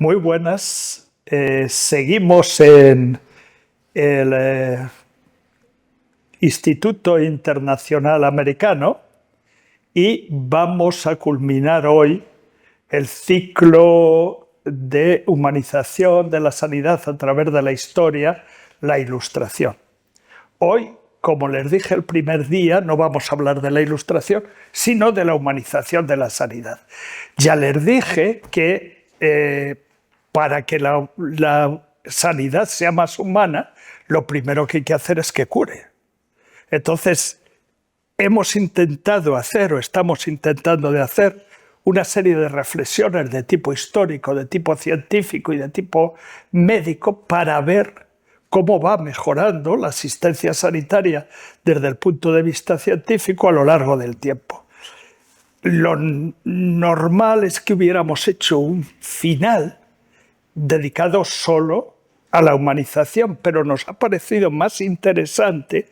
Muy buenas. Seguimos en el Instituto Internacional Americano y vamos a culminar hoy el ciclo de humanización de la sanidad a través de la historia, la Ilustración. Hoy, como les dije el primer día, no vamos a hablar de la Ilustración, sino de la humanización de la sanidad. Ya les dije que para que la sanidad sea más humana, lo primero que hay que hacer es que cure. Entonces, hemos intentado hacer, o estamos intentando de hacer, una serie de reflexiones de tipo histórico, de tipo científico y de tipo médico para ver cómo va mejorando la asistencia sanitaria desde el punto de vista científico a lo largo del tiempo. Lo normal es que hubiéramos hecho un final dedicado solo a la humanización, pero nos ha parecido más interesante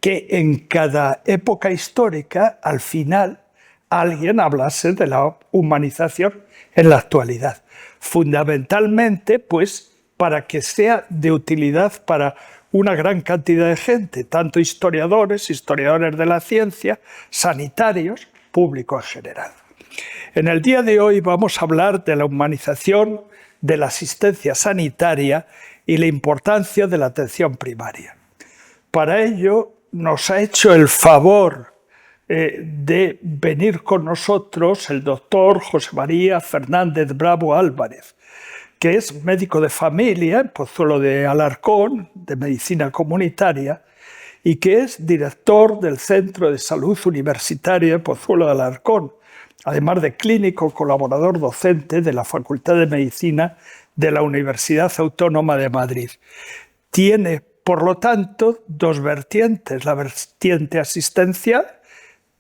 que en cada época histórica, al final, alguien hablase de la humanización en la actualidad. Fundamentalmente, pues, para que sea de utilidad para una gran cantidad de gente, tanto historiadores de la ciencia, sanitarios, público en general. En el día de hoy vamos a hablar de la humanización de la asistencia sanitaria y la importancia de la atención primaria. Para ello nos ha hecho el favor de venir con nosotros el doctor José María Fernández Bravo Álvarez, que es médico de familia en Pozuelo de Alarcón, de medicina comunitaria, y que es director del Centro de Salud Universitario de Pozuelo de Alarcón, además de clínico colaborador docente de la Facultad de Medicina de la Universidad Autónoma de Madrid. Tiene, por lo tanto, dos vertientes, la vertiente asistencial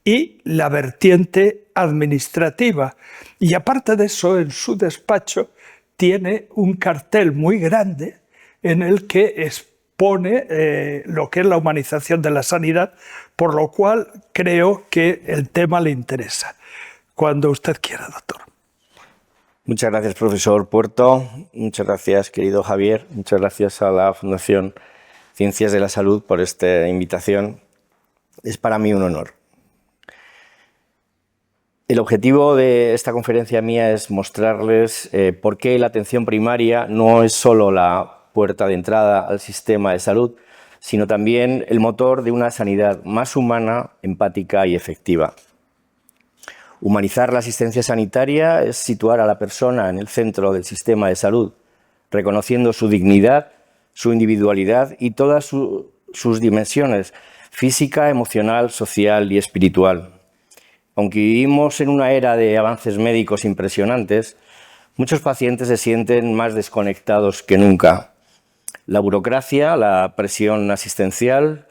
y la vertiente administrativa. Y aparte de eso, en su despacho tiene un cartel muy grande en el que expone lo que es la humanización de la sanidad, por lo cual creo que el tema le interesa. Cuando usted quiera, doctor. Muchas gracias, profesor Puerto. Muchas gracias, querido Javier. Muchas gracias a la Fundación Ciencias de la Salud por esta invitación. Es para mí un honor. El objetivo de esta conferencia mía es mostrarles por qué la atención primaria no es solo la puerta de entrada al sistema de salud, sino también el motor de una sanidad más humana, empática y efectiva. Humanizar la asistencia sanitaria es situar a la persona en el centro del sistema de salud, reconociendo su dignidad, su individualidad y todas sus dimensiones, física, emocional, social y espiritual. Aunque vivimos en una era de avances médicos impresionantes, muchos pacientes se sienten más desconectados que nunca. La burocracia, la presión asistencial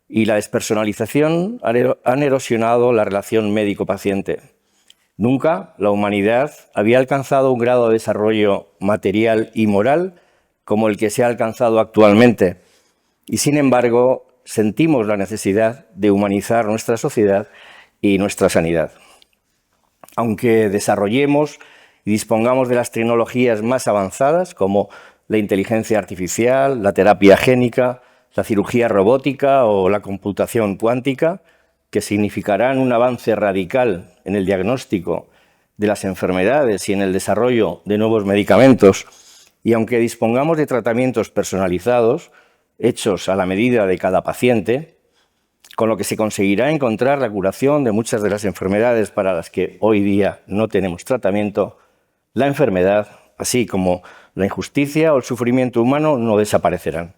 y la despersonalización han erosionado la relación médico-paciente. Nunca la humanidad había alcanzado un grado de desarrollo material y moral como el que se ha alcanzado actualmente. Y sin embargo, sentimos la necesidad de humanizar nuestra sociedad y nuestra sanidad. Aunque desarrollemos y dispongamos de las tecnologías más avanzadas, como la inteligencia artificial, la terapia génica, la cirugía robótica o la computación cuántica, que significarán un avance radical en el diagnóstico de las enfermedades y en el desarrollo de nuevos medicamentos, y aunque dispongamos de tratamientos personalizados, hechos a la medida de cada paciente, con lo que se conseguirá encontrar la curación de muchas de las enfermedades para las que hoy día no tenemos tratamiento, la enfermedad, así como la injusticia o el sufrimiento humano, no desaparecerán.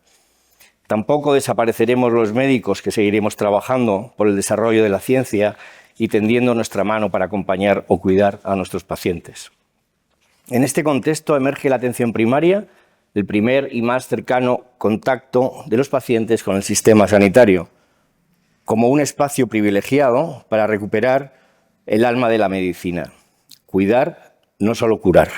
Tampoco desapareceremos los médicos que seguiremos trabajando por el desarrollo de la ciencia y tendiendo nuestra mano para acompañar o cuidar a nuestros pacientes. En este contexto emerge la atención primaria, el primer y más cercano contacto de los pacientes con el sistema sanitario, como un espacio privilegiado para recuperar el alma de la medicina. Cuidar, no solo curar.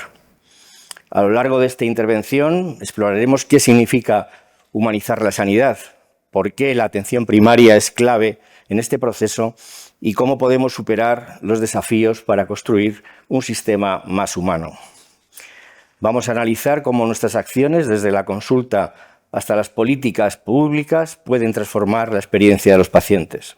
A lo largo de esta intervención exploraremos qué significa humanizar la sanidad, por qué la atención primaria es clave en este proceso y cómo podemos superar los desafíos para construir un sistema más humano. Vamos a analizar cómo nuestras acciones, desde la consulta hasta las políticas públicas, pueden transformar la experiencia de los pacientes.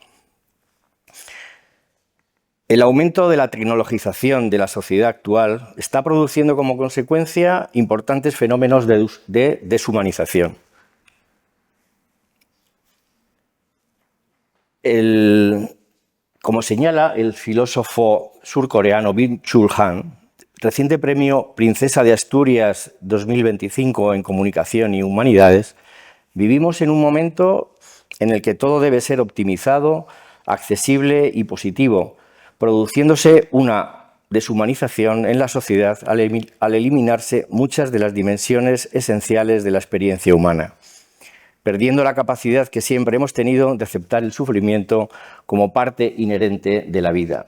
El aumento de la tecnologización de la sociedad actual está produciendo como consecuencia importantes fenómenos de deshumanización. Como señala el filósofo surcoreano Byung-Chul Han, reciente premio Princesa de Asturias 2025 en Comunicación y Humanidades, vivimos en un momento en el que todo debe ser optimizado, accesible y positivo, produciéndose una deshumanización en la sociedad al eliminarse muchas de las dimensiones esenciales de la experiencia humana, perdiendo la capacidad que siempre hemos tenido de aceptar el sufrimiento como parte inherente de la vida.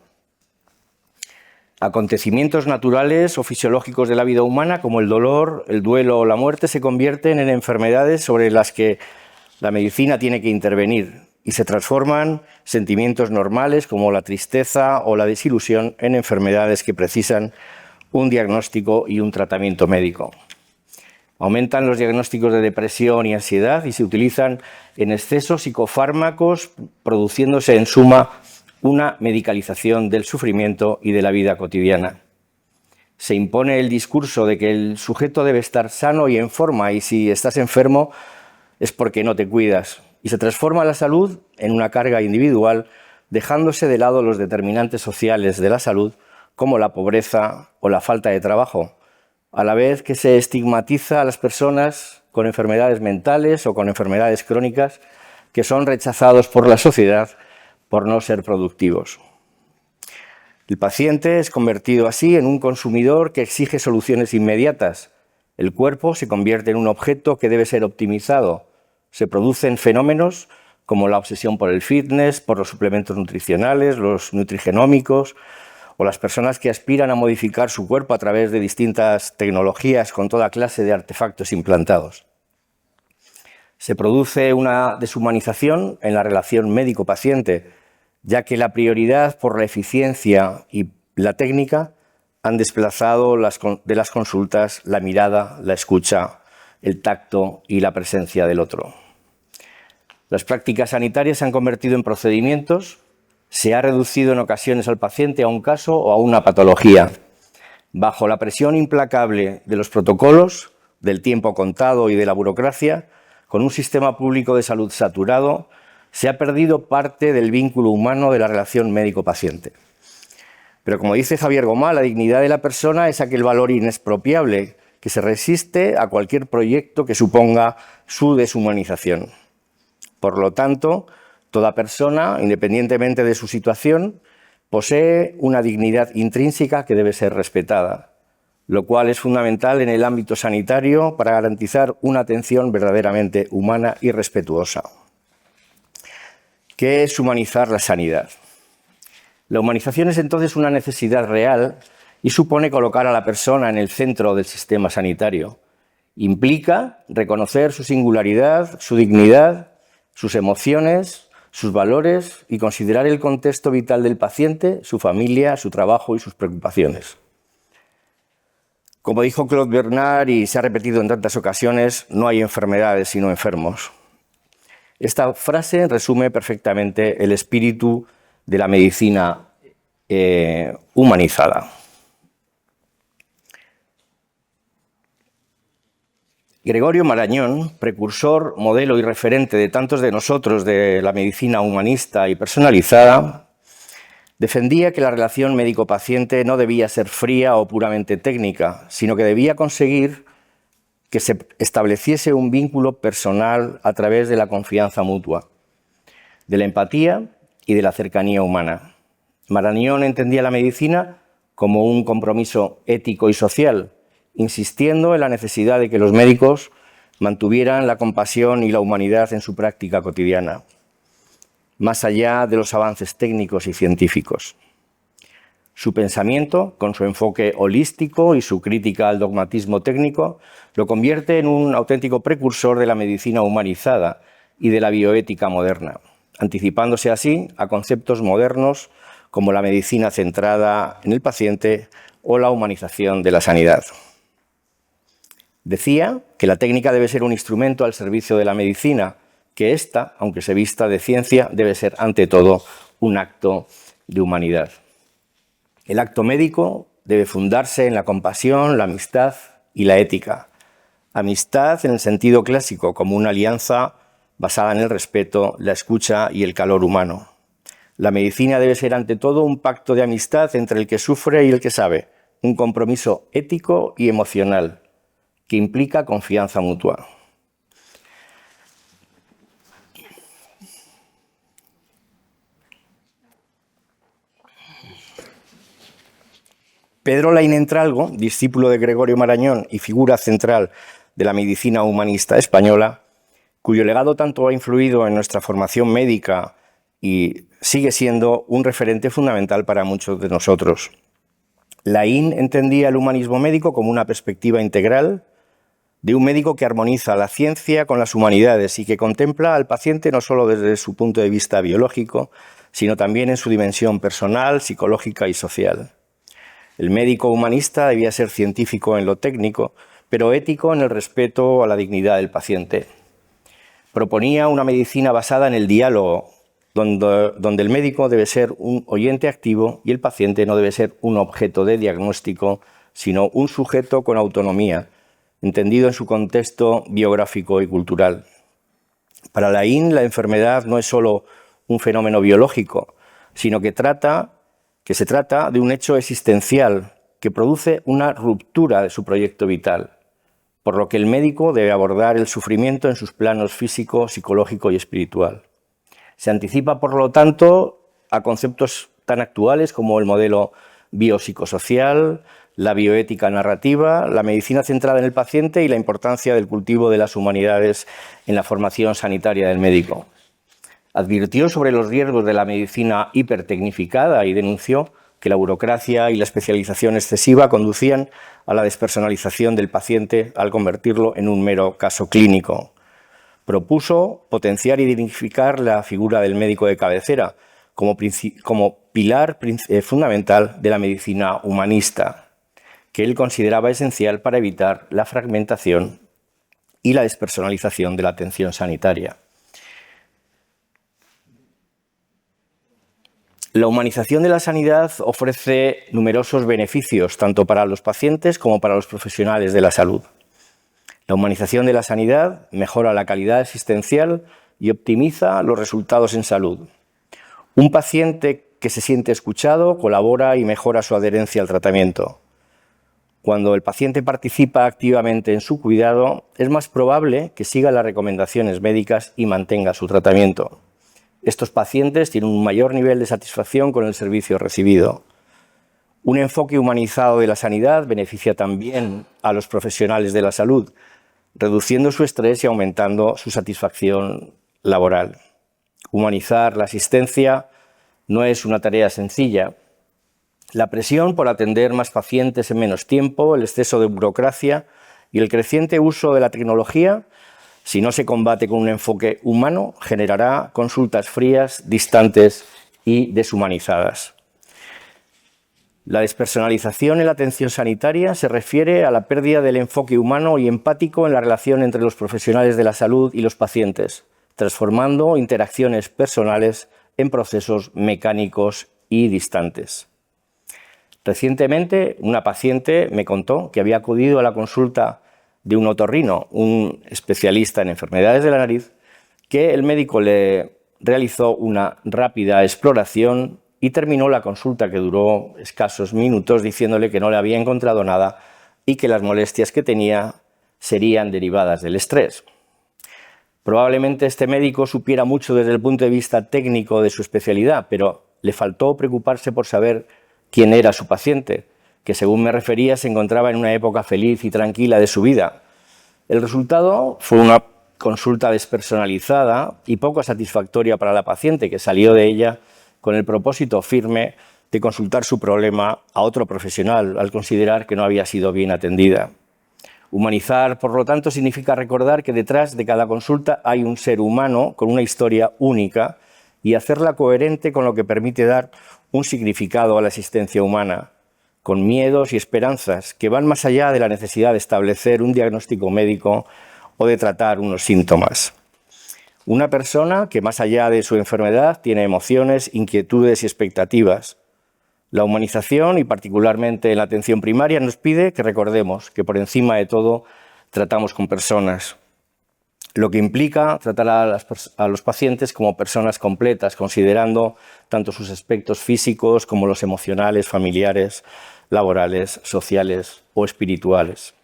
Acontecimientos naturales o fisiológicos de la vida humana, como el dolor, el duelo o la muerte, se convierten en enfermedades sobre las que la medicina tiene que intervenir y se transforman sentimientos normales como la tristeza o la desilusión en enfermedades que precisan un diagnóstico y un tratamiento médico. Aumentan los diagnósticos de depresión y ansiedad y se utilizan en exceso psicofármacos, produciéndose en suma una medicalización del sufrimiento y de la vida cotidiana. Se impone el discurso de que el sujeto debe estar sano y en forma, y si estás enfermo es porque no te cuidas. Y se transforma la salud en una carga individual, dejándose de lado los determinantes sociales de la salud, como la pobreza o la falta de trabajo, a la vez que se estigmatiza a las personas con enfermedades mentales o con enfermedades crónicas que son rechazados por la sociedad por no ser productivos. El paciente es convertido así en un consumidor que exige soluciones inmediatas. El cuerpo se convierte en un objeto que debe ser optimizado. Se producen fenómenos como la obsesión por el fitness, por los suplementos nutricionales, los nutrigenómicos, o las personas que aspiran a modificar su cuerpo a través de distintas tecnologías con toda clase de artefactos implantados. Se produce una deshumanización en la relación médico-paciente, ya que la prioridad por la eficiencia y la técnica han desplazado de las consultas la mirada, la escucha, el tacto y la presencia del otro. Las prácticas sanitarias se han convertido en procedimientos, se ha reducido en ocasiones al paciente a un caso o a una patología. Bajo la presión implacable de los protocolos, del tiempo contado y de la burocracia, con un sistema público de salud saturado, se ha perdido parte del vínculo humano de la relación médico-paciente. Pero como dice Javier Gomá, la dignidad de la persona es aquel valor inexpropiable que se resiste a cualquier proyecto que suponga su deshumanización. Por lo tanto, toda persona, independientemente de su situación, posee una dignidad intrínseca que debe ser respetada, lo cual es fundamental en el ámbito sanitario para garantizar una atención verdaderamente humana y respetuosa. ¿Qué es humanizar la sanidad? La humanización es entonces una necesidad real y supone colocar a la persona en el centro del sistema sanitario. Implica reconocer su singularidad, su dignidad, sus emociones, sus valores y considerar el contexto vital del paciente, su familia, su trabajo y sus preocupaciones. Como dijo Claude Bernard y se ha repetido en tantas ocasiones, no hay enfermedades sino enfermos. Esta frase resume perfectamente el espíritu de la medicina humanizada. Gregorio Marañón, precursor, modelo y referente de tantos de nosotros de la medicina humanista y personalizada, defendía que la relación médico-paciente no debía ser fría o puramente técnica, sino que debía conseguir que se estableciese un vínculo personal a través de la confianza mutua, de la empatía y de la cercanía humana. Marañón entendía la medicina como un compromiso ético y social, insistiendo en la necesidad de que los médicos mantuvieran la compasión y la humanidad en su práctica cotidiana, más allá de los avances técnicos y científicos. Su pensamiento, con su enfoque holístico y su crítica al dogmatismo técnico, lo convierte en un auténtico precursor de la medicina humanizada y de la bioética moderna, anticipándose así a conceptos modernos como la medicina centrada en el paciente o la humanización de la sanidad. Decía que la técnica debe ser un instrumento al servicio de la medicina, que ésta, aunque se vista de ciencia, debe ser ante todo un acto de humanidad. El acto médico debe fundarse en la compasión, la amistad y la ética. Amistad en el sentido clásico, como una alianza basada en el respeto, la escucha y el calor humano. La medicina debe ser ante todo un pacto de amistad entre el que sufre y el que sabe, un compromiso ético y emocional que implica confianza mutua. Pedro Laín Entralgo, discípulo de Gregorio Marañón y figura central de la medicina humanista española, cuyo legado tanto ha influido en nuestra formación médica y sigue siendo un referente fundamental para muchos de nosotros. Laín entendía el humanismo médico como una perspectiva integral de un médico que armoniza la ciencia con las humanidades y que contempla al paciente no solo desde su punto de vista biológico, sino también en su dimensión personal, psicológica y social. El médico humanista debía ser científico en lo técnico, pero ético en el respeto a la dignidad del paciente. Proponía una medicina basada en el diálogo, donde el médico debe ser un oyente activo y el paciente no debe ser un objeto de diagnóstico, sino un sujeto con autonomía, entendido en su contexto biográfico y cultural. Para Laín, la enfermedad no es solo un fenómeno biológico, sino que se trata de un hecho existencial que produce una ruptura de su proyecto vital, por lo que el médico debe abordar el sufrimiento en sus planos físico, psicológico y espiritual. Se anticipa, por lo tanto, a conceptos tan actuales como el modelo biopsicosocial, la bioética narrativa, la medicina centrada en el paciente y la importancia del cultivo de las humanidades en la formación sanitaria del médico. Advirtió sobre los riesgos de la medicina hipertecnificada y denunció que la burocracia y la especialización excesiva conducían a la despersonalización del paciente al convertirlo en un mero caso clínico. Propuso potenciar y dignificar la figura del médico de cabecera como pilar fundamental de la medicina humanista, que él consideraba esencial para evitar la fragmentación y la despersonalización de la atención sanitaria. La humanización de la sanidad ofrece numerosos beneficios, tanto para los pacientes como para los profesionales de la salud. La humanización de la sanidad mejora la calidad asistencial y optimiza los resultados en salud. Un paciente que se siente escuchado colabora y mejora su adherencia al tratamiento. Cuando el paciente participa activamente en su cuidado, es más probable que siga las recomendaciones médicas y mantenga su tratamiento. Estos pacientes tienen un mayor nivel de satisfacción con el servicio recibido. Un enfoque humanizado de la sanidad beneficia también a los profesionales de la salud, reduciendo su estrés y aumentando su satisfacción laboral. Humanizar la asistencia no es una tarea sencilla. La presión por atender más pacientes en menos tiempo, el exceso de burocracia y el creciente uso de la tecnología, si no se combate con un enfoque humano, generará consultas frías, distantes y deshumanizadas. La despersonalización en la atención sanitaria se refiere a la pérdida del enfoque humano y empático en la relación entre los profesionales de la salud y los pacientes, transformando interacciones personales en procesos mecánicos y distantes. Recientemente, una paciente me contó que había acudido a la consulta de un otorrino, un especialista en enfermedades de la nariz, que el médico le realizó una rápida exploración y terminó la consulta, que duró escasos minutos, diciéndole que no le había encontrado nada y que las molestias que tenía serían derivadas del estrés. Probablemente este médico supiera mucho desde el punto de vista técnico de su especialidad, pero le faltó preocuparse por saber quién era su paciente, que según me refería se encontraba en una época feliz y tranquila de su vida. El resultado fue una consulta despersonalizada y poco satisfactoria para la paciente, que salió de ella con el propósito firme de consultar su problema a otro profesional, al considerar que no había sido bien atendida. Humanizar, por lo tanto, significa recordar que detrás de cada consulta hay un ser humano con una historia única y hacerla coherente con lo que permite dar un significado a la existencia humana, con miedos y esperanzas que van más allá de la necesidad de establecer un diagnóstico médico o de tratar unos síntomas. Una persona que más allá de su enfermedad tiene emociones, inquietudes y expectativas. La humanización, y particularmente en la atención primaria, nos pide que recordemos que por encima de todo tratamos con personas, lo que implica tratar a los pacientes como personas completas, considerando tanto sus aspectos físicos como los emocionales, familiares, laborales, sociales o espirituales.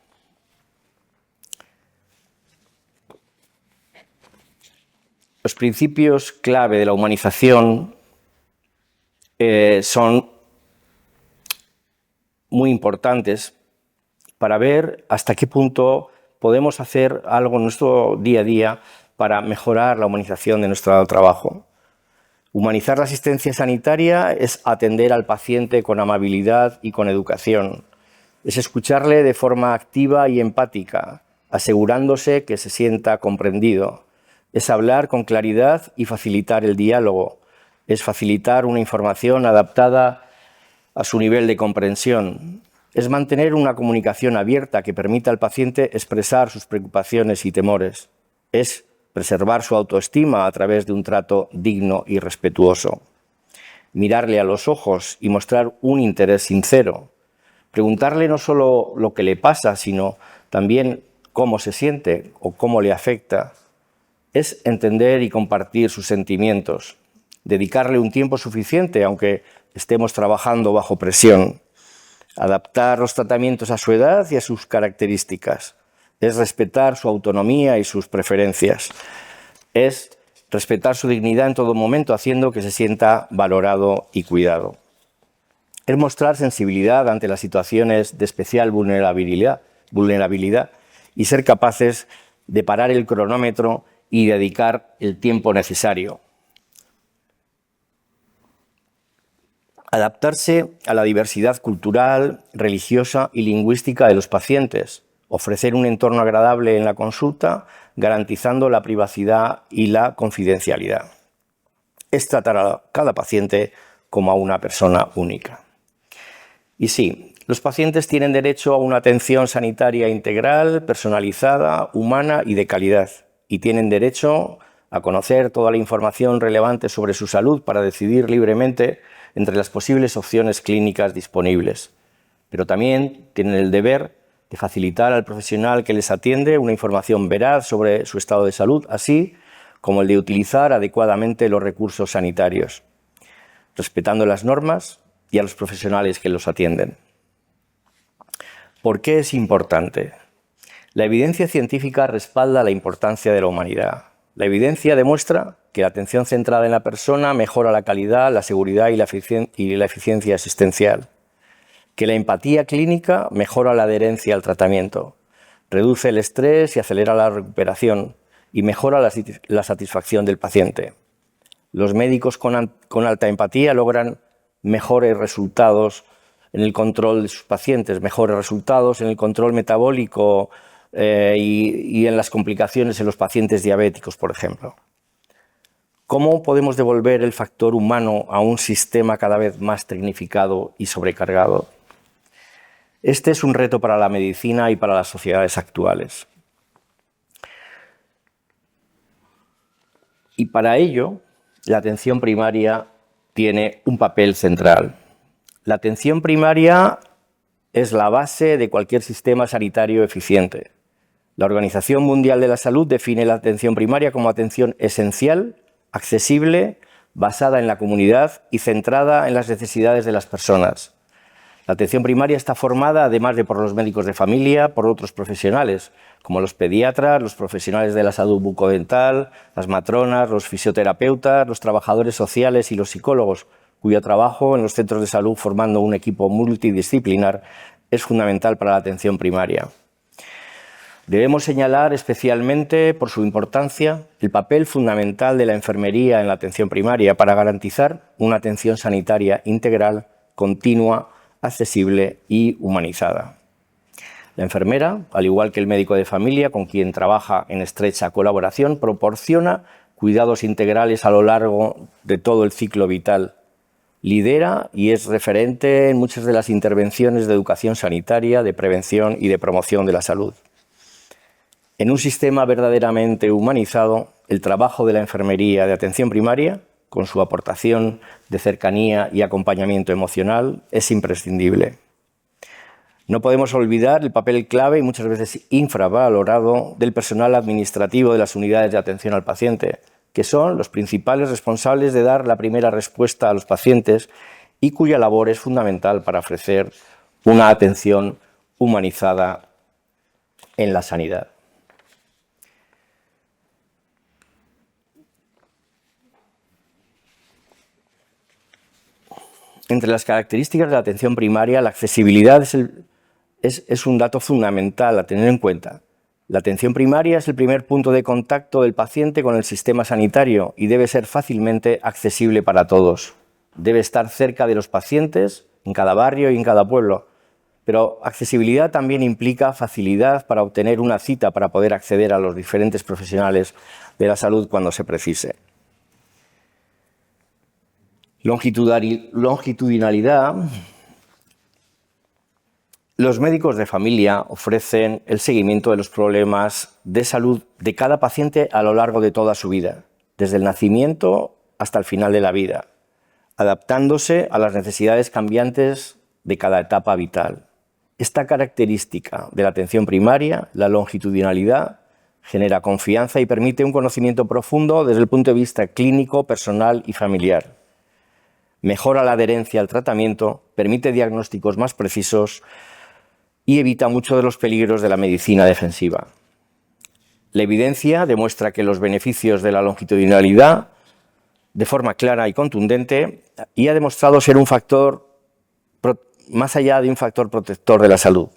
Los principios clave de la humanización son muy importantes para ver hasta qué punto podemos hacer algo en nuestro día a día para mejorar la humanización de nuestro trabajo. Humanizar la asistencia sanitaria es atender al paciente con amabilidad y con educación. Es escucharle de forma activa y empática, asegurándose que se sienta comprendido. Es hablar con claridad y facilitar el diálogo. Es facilitar una información adaptada a su nivel de comprensión. Es mantener una comunicación abierta que permita al paciente expresar sus preocupaciones y temores. Es preservar su autoestima a través de un trato digno y respetuoso. Mirarle a los ojos y mostrar un interés sincero. Preguntarle no solo lo que le pasa, sino también cómo se siente o cómo le afecta. Es entender y compartir sus sentimientos. Dedicarle un tiempo suficiente, aunque estemos trabajando bajo presión. Adaptar los tratamientos a su edad y a sus características. Es respetar su autonomía y sus preferencias. Es respetar su dignidad en todo momento, haciendo que se sienta valorado y cuidado. Es mostrar sensibilidad ante las situaciones de especial vulnerabilidad y ser capaces de parar el cronómetro y dedicar el tiempo necesario. Adaptarse a la diversidad cultural, religiosa y lingüística de los pacientes. Ofrecer un entorno agradable en la consulta, garantizando la privacidad y la confidencialidad. Es tratar a cada paciente como a una persona única. Y sí, los pacientes tienen derecho a una atención sanitaria integral, personalizada, humana y de calidad. Y tienen derecho a conocer toda la información relevante sobre su salud para decidir libremente entre las posibles opciones clínicas disponibles. Pero también tienen el deber de facilitar al profesional que les atiende una información veraz sobre su estado de salud, así como el de utilizar adecuadamente los recursos sanitarios, respetando las normas y a los profesionales que los atienden. ¿Por qué es importante? La evidencia científica respalda la importancia de la humanidad. La evidencia demuestra que la atención centrada en la persona mejora la calidad, la seguridad y la eficiencia asistencial, que la empatía clínica mejora la adherencia al tratamiento, reduce el estrés y acelera la recuperación y mejora la satisfacción del paciente. Los médicos con alta empatía logran mejores resultados en el control de sus pacientes, mejores resultados en el control metabólico y en las complicaciones en los pacientes diabéticos, por ejemplo. ¿Cómo podemos devolver el factor humano a un sistema cada vez más tecnificado y sobrecargado? Este es un reto para la medicina y para las sociedades actuales. Y para ello, la atención primaria tiene un papel central. La atención primaria es la base de cualquier sistema sanitario eficiente. La Organización Mundial de la Salud define la atención primaria como atención esencial, accesible, basada en la comunidad y centrada en las necesidades de las personas. La atención primaria está formada, además de por los médicos de familia, por otros profesionales, como los pediatras, los profesionales de la salud bucodental, las matronas, los fisioterapeutas, los trabajadores sociales y los psicólogos, cuyo trabajo en los centros de salud formando un equipo multidisciplinar es fundamental para la atención primaria. Debemos señalar especialmente, por su importancia, el papel fundamental de la enfermería en la atención primaria para garantizar una atención sanitaria integral, continua, accesible y humanizada. La enfermera, al igual que el médico de familia, con quien trabaja en estrecha colaboración, proporciona cuidados integrales a lo largo de todo el ciclo vital, Lidera y es referente en muchas de las intervenciones de educación sanitaria, de prevención y de promoción de la salud. En un sistema verdaderamente humanizado, el trabajo de la enfermería de atención primaria, con su aportación de cercanía y acompañamiento emocional, es imprescindible. No podemos olvidar el papel clave y muchas veces infravalorado del personal administrativo de las unidades de atención al paciente, que son los principales responsables de dar la primera respuesta a los pacientes y cuya labor es fundamental para ofrecer una atención humanizada en la sanidad. Entre las características de la atención primaria, la accesibilidad es un dato fundamental a tener en cuenta. La atención primaria es el primer punto de contacto del paciente con el sistema sanitario y debe ser fácilmente accesible para todos. Debe estar cerca de los pacientes, en cada barrio y en cada pueblo. Pero accesibilidad también implica facilidad para obtener una cita para poder acceder a los diferentes profesionales de la salud cuando se precise. Longitudinalidad. Los médicos de familia ofrecen el seguimiento de los problemas de salud de cada paciente a lo largo de toda su vida, desde el nacimiento hasta el final de la vida, adaptándose a las necesidades cambiantes de cada etapa vital. Esta característica de la atención primaria, la longitudinalidad, genera confianza y permite un conocimiento profundo desde el punto de vista clínico, personal y familiar. Mejora la adherencia al tratamiento, permite diagnósticos más precisos y evita muchos de los peligros de la medicina defensiva. La evidencia demuestra que los beneficios de la longitudinalidad, de forma clara y contundente, y ha demostrado ser un factor, más allá de un factor protector de la salud.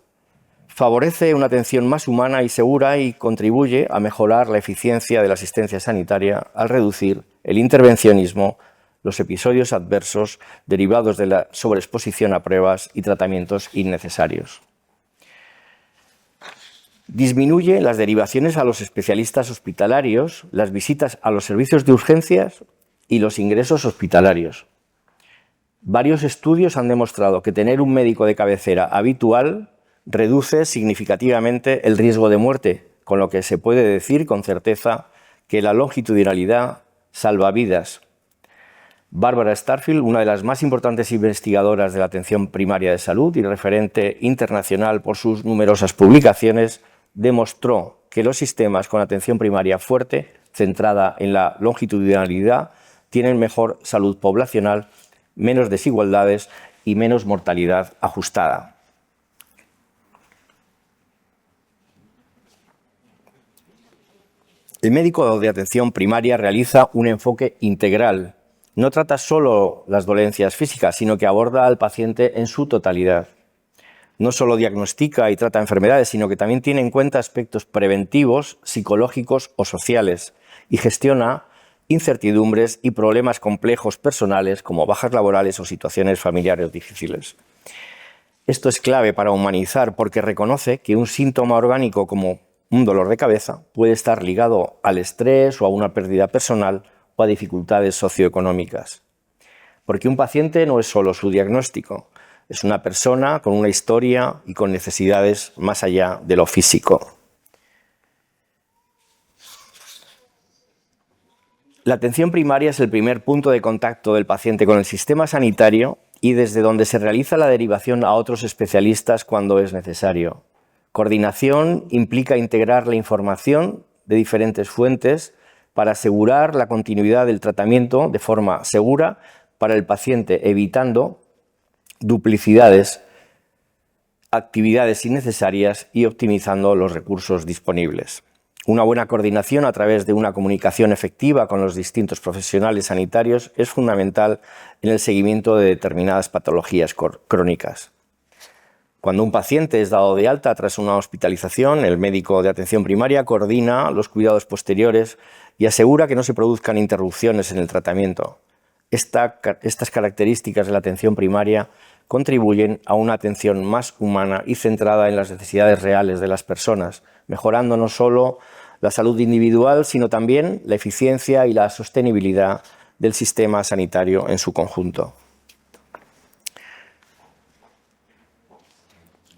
Favorece una atención más humana y segura y contribuye a mejorar la eficiencia de la asistencia sanitaria al reducir el intervencionismo, los episodios adversos derivados de la sobreexposición a pruebas y tratamientos innecesarios. Disminuye las derivaciones a los especialistas hospitalarios, las visitas a los servicios de urgencias y los ingresos hospitalarios. Varios estudios han demostrado que tener un médico de cabecera habitual reduce significativamente el riesgo de muerte, con lo que se puede decir con certeza que la longitudinalidad salva vidas. Barbara Starfield, una de las más importantes investigadoras de la atención primaria de salud y referente internacional por sus numerosas publicaciones, demostró que los sistemas con atención primaria fuerte, centrada en la longitudinalidad, tienen mejor salud poblacional, menos desigualdades y menos mortalidad ajustada. El médico de atención primaria realiza un enfoque integral. No trata solo las dolencias físicas, sino que aborda al paciente en su totalidad. No solo diagnostica y trata enfermedades, sino que también tiene en cuenta aspectos preventivos, psicológicos o sociales y gestiona incertidumbres y problemas complejos personales como bajas laborales o situaciones familiares difíciles. Esto es clave para humanizar porque reconoce que un síntoma orgánico como un dolor de cabeza puede estar ligado al estrés o a una pérdida personal o a dificultades socioeconómicas. Porque un paciente no es solo su diagnóstico, es una persona con una historia y con necesidades más allá de lo físico. La atención primaria es el primer punto de contacto del paciente con el sistema sanitario y desde donde se realiza la derivación a otros especialistas cuando es necesario. Coordinación implica integrar la información de diferentes fuentes para asegurar la continuidad del tratamiento de forma segura para el paciente, evitando duplicidades, actividades innecesarias y optimizando los recursos disponibles. Una buena coordinación a través de una comunicación efectiva con los distintos profesionales sanitarios es fundamental en el seguimiento de determinadas patologías crónicas. Cuando un paciente es dado de alta tras una hospitalización, el médico de atención primaria coordina los cuidados posteriores y asegura que no se produzcan interrupciones en el tratamiento. Estas características de la atención primaria contribuyen a una atención más humana y centrada en las necesidades reales de las personas, mejorando no solo la salud individual, sino también la eficiencia y la sostenibilidad del sistema sanitario en su conjunto.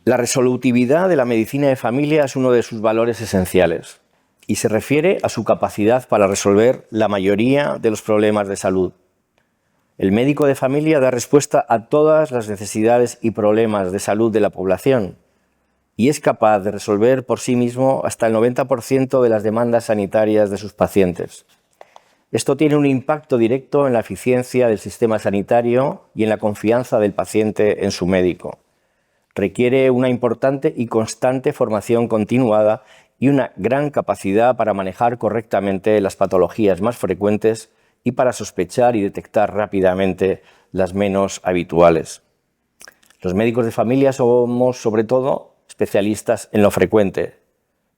La resolutividad de la medicina de familia es uno de sus valores esenciales y se refiere a su capacidad para resolver la mayoría de los problemas de salud. El médico de familia da respuesta a todas las necesidades y problemas de salud de la población y es capaz de resolver por sí mismo hasta el 90% de las demandas sanitarias de sus pacientes. Esto tiene un impacto directo en la eficiencia del sistema sanitario y en la confianza del paciente en su médico. Requiere una importante y constante formación continuada y una gran capacidad para manejar correctamente las patologías más frecuentes y para sospechar y detectar rápidamente las menos habituales. Los médicos de familia somos, sobre todo, especialistas en lo frecuente.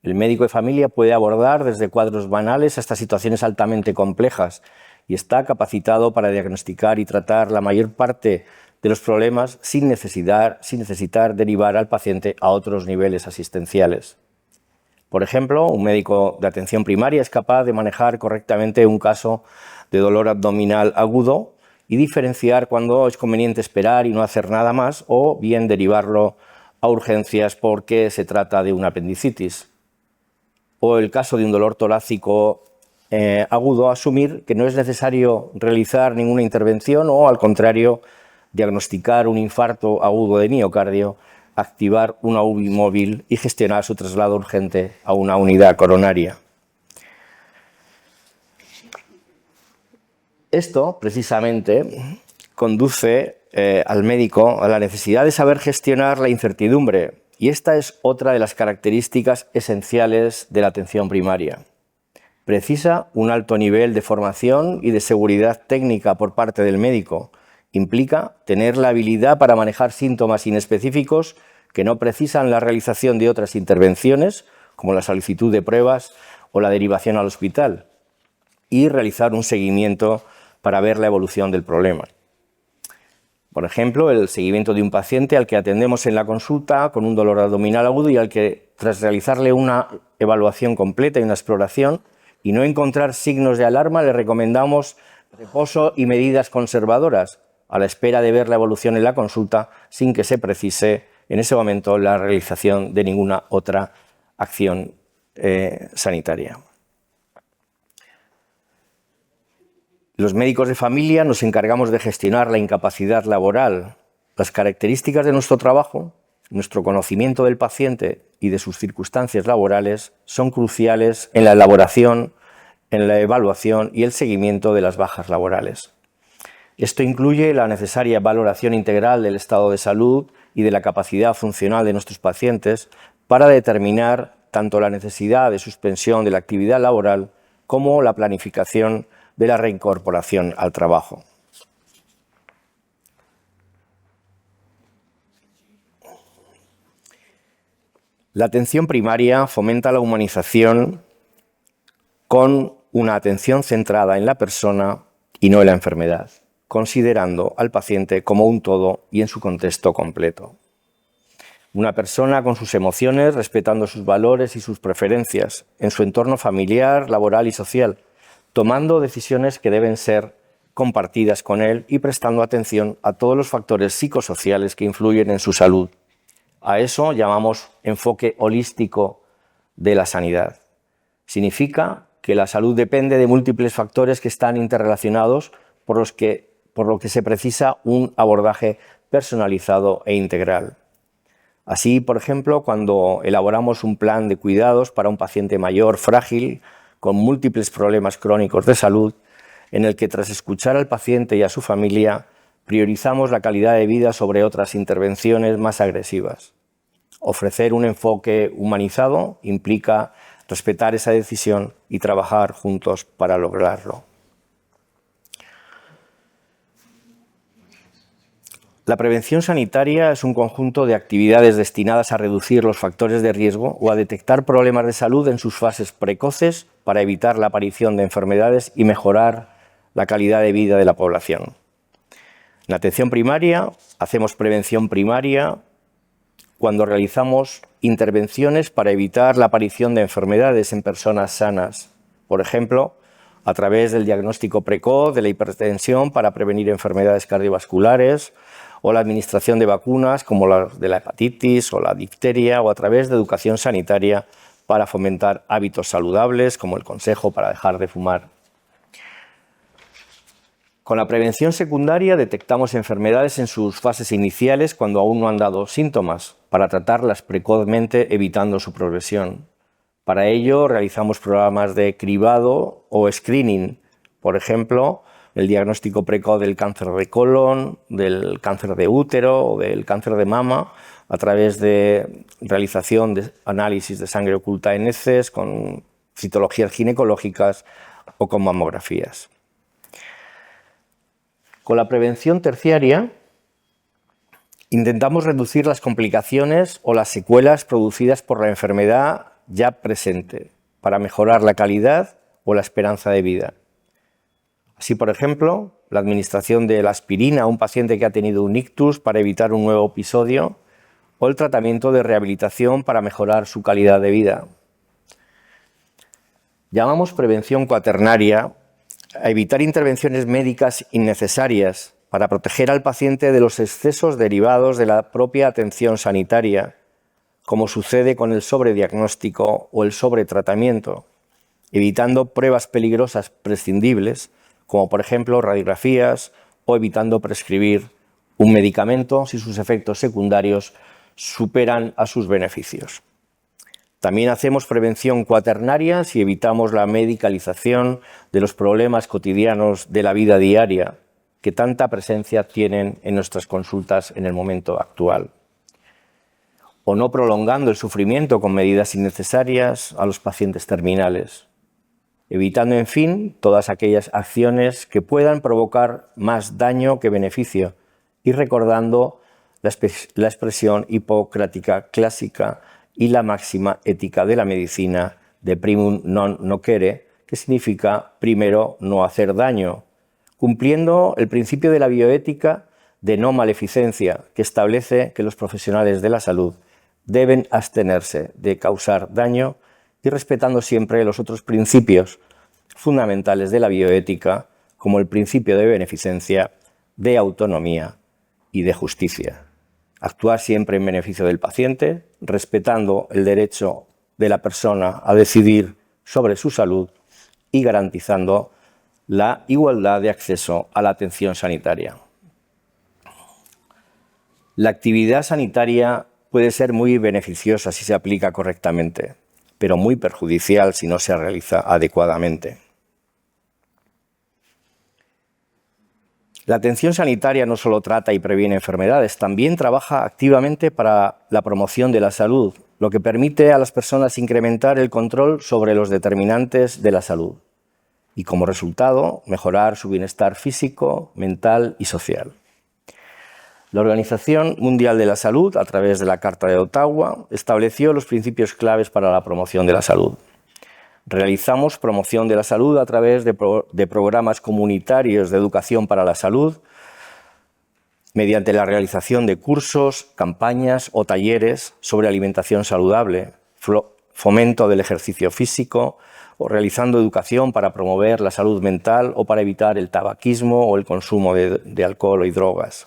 El médico de familia puede abordar desde cuadros banales hasta situaciones altamente complejas y está capacitado para diagnosticar y tratar la mayor parte de los problemas sin necesitar derivar al paciente a otros niveles asistenciales. Por ejemplo, un médico de atención primaria es capaz de manejar correctamente un caso de dolor abdominal agudo y diferenciar cuándo es conveniente esperar y no hacer nada más o bien derivarlo a urgencias porque se trata de una apendicitis. O el caso de un dolor torácico agudo, asumir que no es necesario realizar ninguna intervención o, al contrario, diagnosticar un infarto agudo de miocardio, activar una UBI móvil y gestionar su traslado urgente a una unidad coronaria. Esto, precisamente, conduce al médico a la necesidad de saber gestionar la incertidumbre, y esta es otra de las características esenciales de la atención primaria. Precisa un alto nivel de formación y de seguridad técnica por parte del médico. Implica tener la habilidad para manejar síntomas inespecíficos que no precisan la realización de otras intervenciones, como la solicitud de pruebas o la derivación al hospital, y realizar un seguimiento para ver la evolución del problema. Por ejemplo, el seguimiento de un paciente al que atendemos en la consulta con un dolor abdominal agudo y al que, tras realizarle una evaluación completa y una exploración y no encontrar signos de alarma, le recomendamos reposo y medidas conservadoras, a la espera de ver la evolución en la consulta sin que se precise en ese momento la realización de ninguna otra acción sanitaria. Los médicos de familia nos encargamos de gestionar la incapacidad laboral. Las características de nuestro trabajo, nuestro conocimiento del paciente y de sus circunstancias laborales son cruciales en la elaboración, en la evaluación y el seguimiento de las bajas laborales. Esto incluye la necesaria valoración integral del estado de salud y de la capacidad funcional de nuestros pacientes para determinar tanto la necesidad de suspensión de la actividad laboral como la planificación de la reincorporación al trabajo. La atención primaria fomenta la humanización con una atención centrada en la persona y no en la enfermedad, considerando al paciente como un todo y en su contexto completo. Una persona con sus emociones, respetando sus valores y sus preferencias, en su entorno familiar, laboral y social, tomando decisiones que deben ser compartidas con él y prestando atención a todos los factores psicosociales que influyen en su salud. A eso llamamos enfoque holístico de la sanidad. Significa que la salud depende de múltiples factores que están interrelacionados, por lo que se precisa un abordaje personalizado e integral. Así, por ejemplo, cuando elaboramos un plan de cuidados para un paciente mayor, frágil, con múltiples problemas crónicos de salud, en el que tras escuchar al paciente y a su familia, priorizamos la calidad de vida sobre otras intervenciones más agresivas. Ofrecer un enfoque humanizado implica respetar esa decisión y trabajar juntos para lograrlo. La prevención sanitaria es un conjunto de actividades destinadas a reducir los factores de riesgo o a detectar problemas de salud en sus fases precoces para evitar la aparición de enfermedades y mejorar la calidad de vida de la población. En la atención primaria hacemos prevención primaria cuando realizamos intervenciones para evitar la aparición de enfermedades en personas sanas, por ejemplo, a través del diagnóstico precoz de la hipertensión para prevenir enfermedades cardiovasculares o la administración de vacunas como la de la hepatitis o la difteria, o a través de educación sanitaria para fomentar hábitos saludables como el consejo para dejar de fumar. Con la prevención secundaria detectamos enfermedades en sus fases iniciales cuando aún no han dado síntomas, para tratarlas precozmente evitando su progresión. Para ello realizamos programas de cribado o screening, por ejemplo, el diagnóstico precoz del cáncer de colon, del cáncer de útero o del cáncer de mama, a través de realización de análisis de sangre oculta en heces, con citologías ginecológicas o con mamografías. Con la prevención terciaria intentamos reducir las complicaciones o las secuelas producidas por la enfermedad ya presente, para mejorar la calidad o la esperanza de vida. Así, por ejemplo, la administración de la aspirina a un paciente que ha tenido un ictus para evitar un nuevo episodio, o el tratamiento de rehabilitación para mejorar su calidad de vida. Llamamos prevención cuaternaria a evitar intervenciones médicas innecesarias para proteger al paciente de los excesos derivados de la propia atención sanitaria, como sucede con el sobrediagnóstico o el sobretratamiento, evitando pruebas peligrosas prescindibles, como por ejemplo radiografías, o evitando prescribir un medicamento si sus efectos secundarios superan a sus beneficios. También hacemos prevención cuaternaria si evitamos la medicalización de los problemas cotidianos de la vida diaria, que tanta presencia tienen en nuestras consultas en el momento actual. O no prolongando el sufrimiento con medidas innecesarias a los pacientes terminales, evitando, en fin, todas aquellas acciones que puedan provocar más daño que beneficio, y recordando la expresión hipocrática clásica y la máxima ética de la medicina de primum non nocere, que significa primero no hacer daño, cumpliendo el principio de la bioética de no maleficencia, que establece que los profesionales de la salud deben abstenerse de causar daño y respetando siempre los otros principios fundamentales de la bioética, como el principio de beneficencia, de autonomía y de justicia. Actuar siempre en beneficio del paciente, respetando el derecho de la persona a decidir sobre su salud y garantizando la igualdad de acceso a la atención sanitaria. La actividad sanitaria puede ser muy beneficiosa si se aplica correctamente, pero muy perjudicial si no se realiza adecuadamente. La atención sanitaria no solo trata y previene enfermedades, también trabaja activamente para la promoción de la salud, lo que permite a las personas incrementar el control sobre los determinantes de la salud y, como resultado, mejorar su bienestar físico, mental y social. La Organización Mundial de la Salud, a través de la Carta de Ottawa, estableció los principios claves para la promoción de la salud. Realizamos promoción de la salud a través de programas comunitarios de educación para la salud, mediante la realización de cursos, campañas o talleres sobre alimentación saludable, fomento del ejercicio físico, o realizando educación para promover la salud mental o para evitar el tabaquismo o el consumo de alcohol y drogas.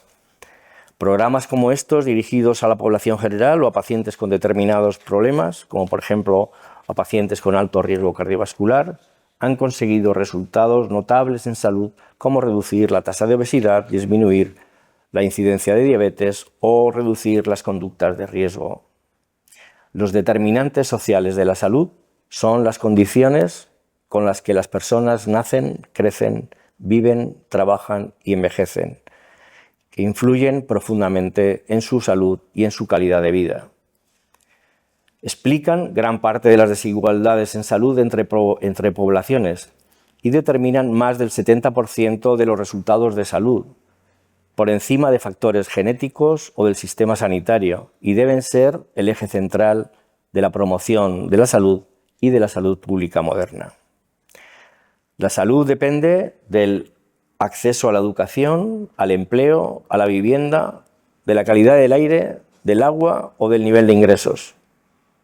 Programas como estos, dirigidos a la población general o a pacientes con determinados problemas, como por ejemplo a pacientes con alto riesgo cardiovascular, han conseguido resultados notables en salud, como reducir la tasa de obesidad, disminuir la incidencia de diabetes o reducir las conductas de riesgo. Los determinantes sociales de la salud son las condiciones con las que las personas nacen, crecen, viven, trabajan y envejecen, que influyen profundamente en su salud y en su calidad de vida. Explican gran parte de las desigualdades en salud entre poblaciones y determinan más del 70% de los resultados de salud, por encima de factores genéticos o del sistema sanitario, y deben ser el eje central de la promoción de la salud y de la salud pública moderna. La salud depende del acceso a la educación, al empleo, a la vivienda, de la calidad del aire, del agua o del nivel de ingresos.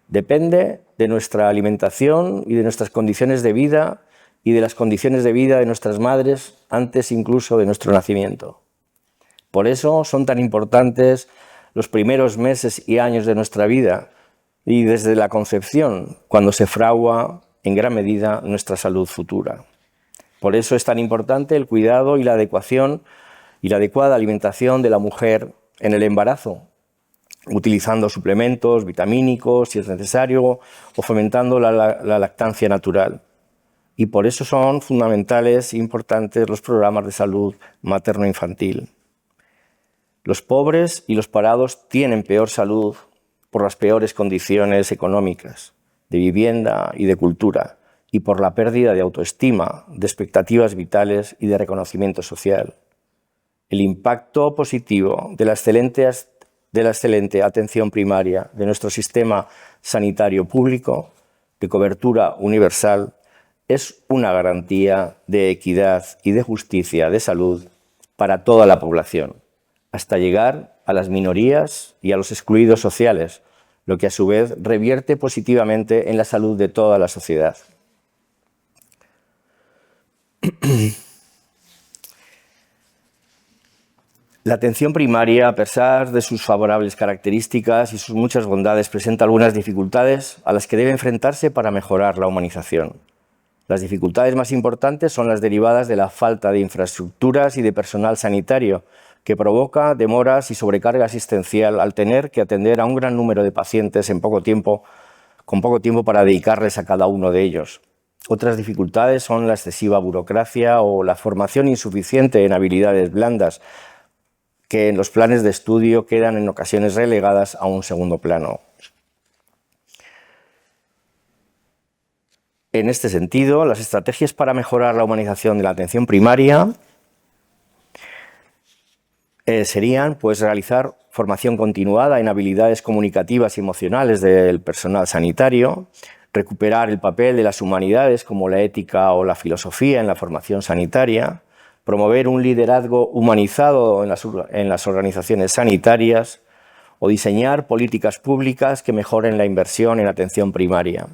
Depende de nuestra alimentación y de nuestras condiciones de vida y de las condiciones de vida de nuestras madres antes incluso de nuestro nacimiento. Por eso son tan importantes los primeros meses y años de nuestra vida y desde la concepción, cuando se fragua en gran medida nuestra salud futura. Por eso es tan importante el cuidado y la adecuación y la adecuada alimentación de la mujer en el embarazo, utilizando suplementos vitamínicos si es necesario o fomentando la lactancia natural. Y por eso son fundamentales e importantes los programas de salud materno-infantil. Los pobres y los parados tienen peor salud por las peores condiciones económicas, de vivienda y de cultura, y por la pérdida de autoestima, de expectativas vitales y de reconocimiento social. El impacto positivo de la excelente atención primaria de nuestro sistema sanitario público, de cobertura universal, es una garantía de equidad y de justicia de salud para toda la población, hasta llegar a las minorías y a los excluidos sociales, lo que a su vez revierte positivamente en la salud de toda la sociedad. La atención primaria, a pesar de sus favorables características y sus muchas bondades, presenta algunas dificultades a las que debe enfrentarse para mejorar la humanización. Las dificultades más importantes son las derivadas de la falta de infraestructuras y de personal sanitario, que provoca demoras y sobrecarga asistencial al tener que atender a un gran número de pacientes con poco tiempo para dedicarles a cada uno de ellos. Otras dificultades son la excesiva burocracia o la formación insuficiente en habilidades blandas, que en los planes de estudio quedan en ocasiones relegadas a un segundo plano. En este sentido, las estrategias para mejorar la humanización de la atención primaria serían realizar formación continuada en habilidades comunicativas y emocionales del personal sanitario, recuperar el papel de las humanidades como la ética o la filosofía en la formación sanitaria, promover un liderazgo humanizado en las organizaciones sanitarias o diseñar políticas públicas que mejoren la inversión en atención primaria.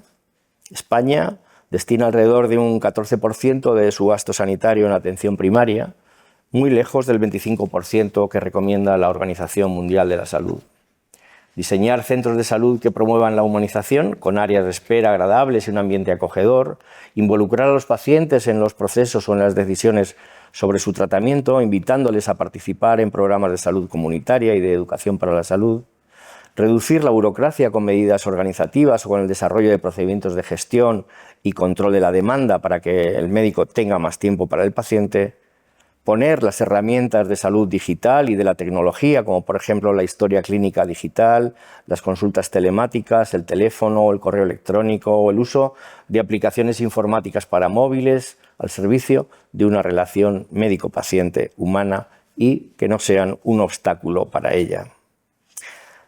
España destina alrededor de un 14% de su gasto sanitario en atención primaria, muy lejos del 25% que recomienda la Organización Mundial de la Salud. Diseñar centros de salud que promuevan la humanización, con áreas de espera agradables y un ambiente acogedor, involucrar a los pacientes en los procesos o en las decisiones sobre su tratamiento, invitándoles a participar en programas de salud comunitaria y de educación para la salud, reducir la burocracia con medidas organizativas o con el desarrollo de procedimientos de gestión y control de la demanda para que el médico tenga más tiempo para el paciente, poner las herramientas de salud digital y de la tecnología, como por ejemplo la historia clínica digital, las consultas telemáticas, el teléfono, el correo electrónico o el uso de aplicaciones informáticas para móviles al servicio de una relación médico-paciente humana y que no sean un obstáculo para ella.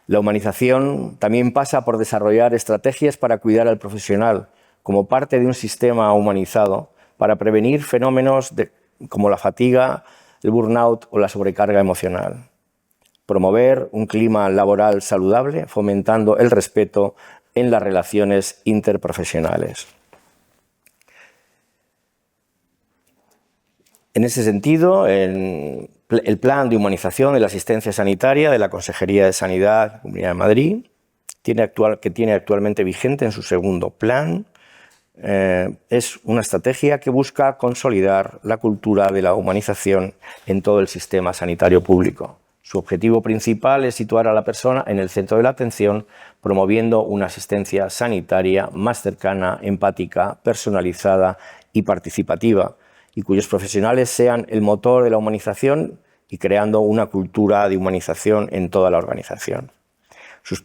La humanización también pasa por desarrollar estrategias para cuidar al profesional como parte de un sistema humanizado para prevenir fenómenos como la fatiga, el burnout o la sobrecarga emocional. Promover un clima laboral saludable, fomentando el respeto en las relaciones interprofesionales. En ese sentido, el Plan de Humanización de la Asistencia Sanitaria de la Consejería de Sanidad, Comunidad de Madrid, que tiene actualmente vigente en su segundo plan, es una estrategia que busca consolidar la cultura de la humanización en todo el sistema sanitario público. Su objetivo principal es situar a la persona en el centro de la atención, promoviendo una asistencia sanitaria más cercana, empática, personalizada y participativa, y cuyos profesionales sean el motor de la humanización y creando una cultura de humanización en toda la organización. Sus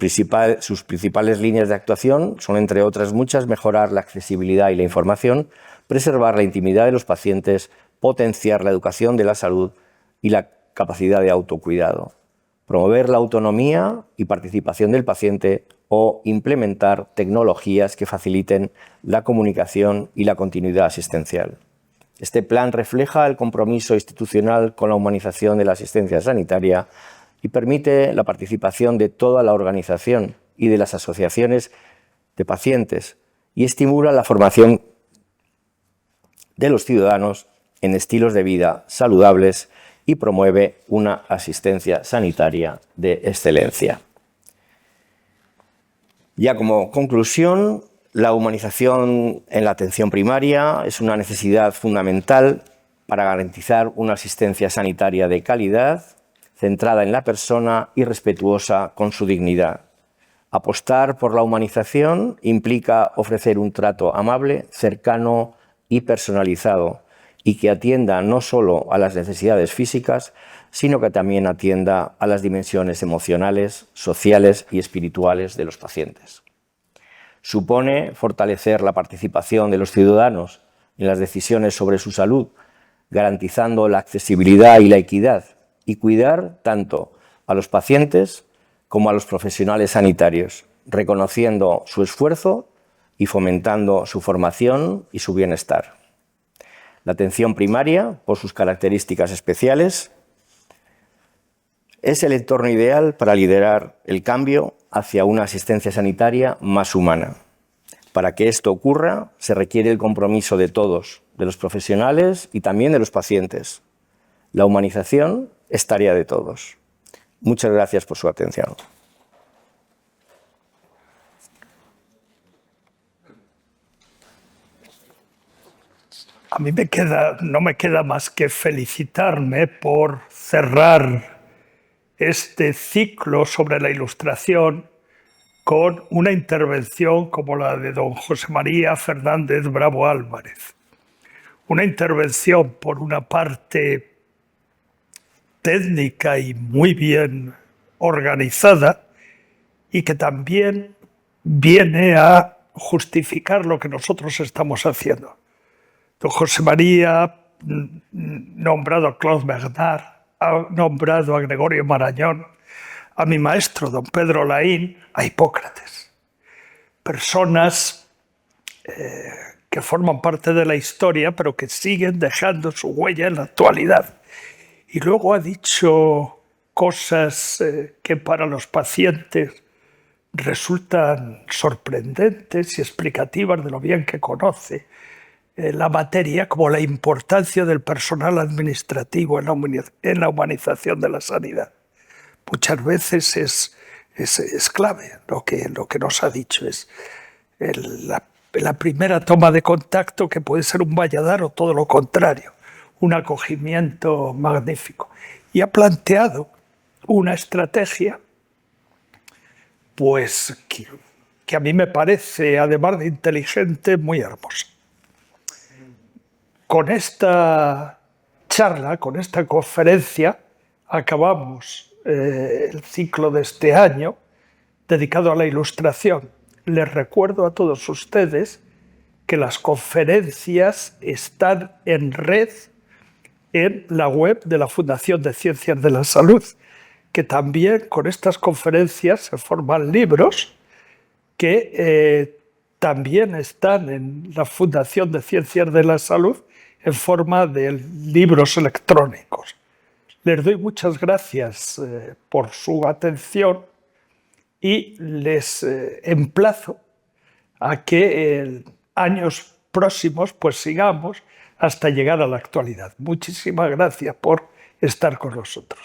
principales líneas de actuación son, entre otras muchas, mejorar la accesibilidad y la información, preservar la intimidad de los pacientes, potenciar la educación de la salud y la capacidad de autocuidado, promover la autonomía y participación del paciente o implementar tecnologías que faciliten la comunicación y la continuidad asistencial. Este plan refleja el compromiso institucional con la humanización de la asistencia sanitaria y permite la participación de toda la organización y de las asociaciones de pacientes y estimula la formación de los ciudadanos en estilos de vida saludables y promueve una asistencia sanitaria de excelencia. Ya como conclusión, la humanización en la atención primaria es una necesidad fundamental para garantizar una asistencia sanitaria de calidad, centrada en la persona y respetuosa con su dignidad. Apostar por la humanización implica ofrecer un trato amable, cercano y personalizado, y que atienda no solo a las necesidades físicas, sino que también atienda a las dimensiones emocionales, sociales y espirituales de los pacientes. Supone fortalecer la participación de los ciudadanos en las decisiones sobre su salud, garantizando la accesibilidad y la equidad, y cuidar tanto a los pacientes como a los profesionales sanitarios, reconociendo su esfuerzo y fomentando su formación y su bienestar. La atención primaria, por sus características especiales, es el entorno ideal para liderar el cambio hacia una asistencia sanitaria más humana. Para que esto ocurra, se requiere el compromiso de todos, de los profesionales y también de los pacientes. La humanización es tarea de todos. Muchas gracias por su atención. A mí no me queda más que felicitarme por cerrar este ciclo sobre la Ilustración con una intervención como la de don José María Fernández Bravo Álvarez. Una intervención, por una parte, técnica y muy bien organizada, y que también viene a justificar lo que nosotros estamos haciendo. Don José María ha nombrado a Claude Bernard, ha nombrado a Gregorio Marañón, a mi maestro, don Pedro Laín, a Hipócrates. Personas que forman parte de la historia, pero que siguen dejando su huella en la actualidad. Y luego ha dicho cosas que para los pacientes resultan sorprendentes y explicativas de lo bien que conoce la materia, como la importancia del personal administrativo en la humanización de la sanidad. Muchas veces es clave lo que nos ha dicho. Es la primera toma de contacto, que puede ser un valladar o todo lo contrario, un acogimiento magnífico. Y ha planteado una estrategia pues, que a mí me parece, además de inteligente, muy hermosa. Con esta charla, con esta conferencia, acabamos el ciclo de este año dedicado a la Ilustración. Les recuerdo a todos ustedes que las conferencias están en red en la web de la Fundación de Ciencias de la Salud, que también con estas conferencias se forman libros que también están en la Fundación de Ciencias de la Salud en forma de libros electrónicos. Les doy muchas gracias por su atención y les emplazo a que en años próximos pues sigamos hasta llegar a la actualidad. Muchísimas gracias por estar con nosotros.